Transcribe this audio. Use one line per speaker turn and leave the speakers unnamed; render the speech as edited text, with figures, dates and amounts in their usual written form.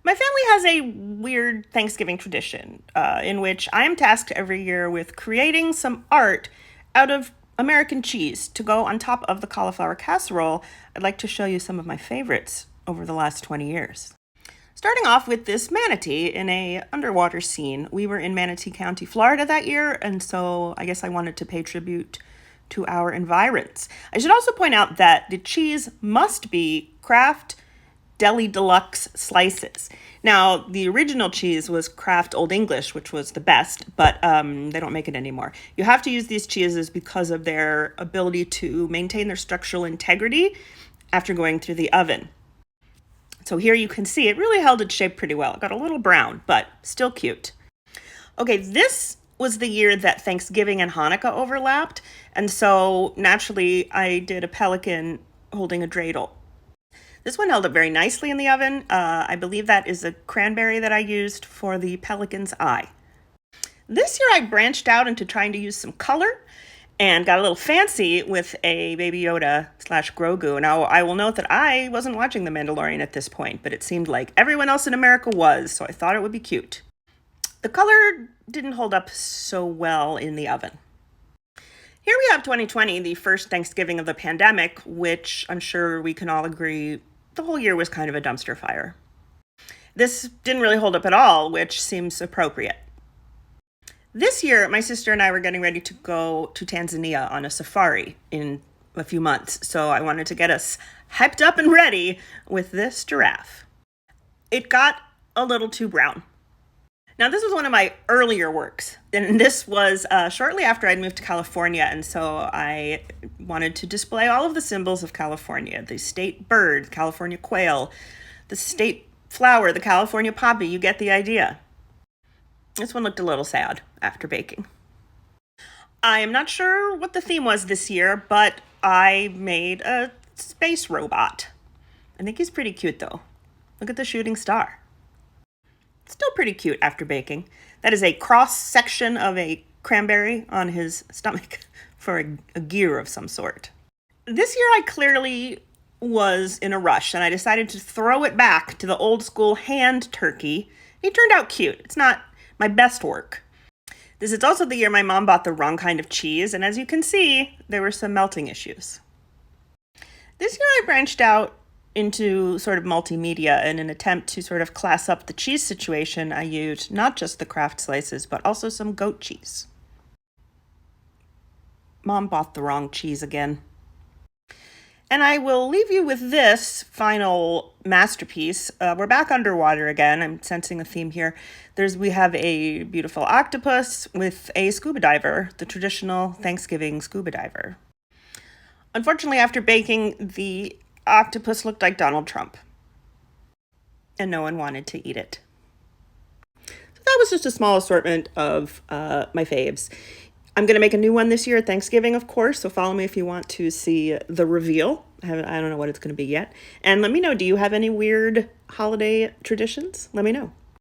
My family has a weird Thanksgiving tradition in which I am tasked every year with creating some art out of American cheese to go on top of the cauliflower casserole. I'd like to show you some of my favorites over the last 20 years. Starting off with this manatee in a underwater scene. We were in Manatee County, Florida that year, and so I guess I wanted to pay tribute to our environs. I should also point out that the cheese must be Kraft Deli Deluxe slices. Now, the original cheese was Kraft Old English, which was the best, but they don't make it anymore. You have to use these cheeses because of their ability to maintain their structural integrity after going through the oven. So here you can see it really held its shape pretty well. It got a little brown, but still cute. Okay, this was the year that Thanksgiving and Hanukkah overlapped, and so naturally I did a pelican holding a dreidel. This one held up very nicely in the oven. I believe that is a cranberry that I used for the pelican's eye. This year I branched out into trying to use some color and got a little fancy with a Baby Yoda / Grogu. Now, I will note that I wasn't watching The Mandalorian at this point, but it seemed like everyone else in America was, so I thought it would be cute. The color didn't hold up so well in the oven. Here we have 2020, the first Thanksgiving of the pandemic, which I'm sure we can all agree the whole year was kind of a dumpster fire. This didn't really hold up at all, which seems appropriate. This year, my sister and I were getting ready to go to Tanzania on a safari in a few months, so I wanted to get us hyped up and ready with this giraffe. It got a little too brown. Now, this was one of my earlier works, and this was shortly after I'd moved to California, and so I wanted to display all of the symbols of California: the state bird, the California quail, the state flower, the California poppy. You get the idea. This one looked a little sad after baking. I am not sure what the theme was this year, but I made a space robot. I think he's pretty cute, though. Look at the shooting star. Still pretty cute after baking. That is a cross section of a cranberry on his stomach for a gear of some sort. This year I clearly was in a rush and I decided to throw it back to the old school hand turkey. He turned out cute. It's not my best work. This is also the year my mom bought the wrong kind of cheese, and as you can see, there were some melting issues. This year I branched out into sort of multimedia in an attempt to sort of class up the cheese situation. I used not just the Kraft slices, but also some goat cheese. Mom bought the wrong cheese again. And I will leave you with this final masterpiece. We're back underwater again. I'm sensing a theme here. We have a beautiful octopus with a scuba diver, the traditional Thanksgiving scuba diver. Unfortunately, after baking, the octopus looked like Donald Trump, and no one wanted to eat it. So that was just a small assortment of my faves. I'm going to make a new one this year at Thanksgiving, of course, so follow me if you want to see the reveal. I don't know what it's going to be yet. And let me know, do you have any weird holiday traditions? Let me know.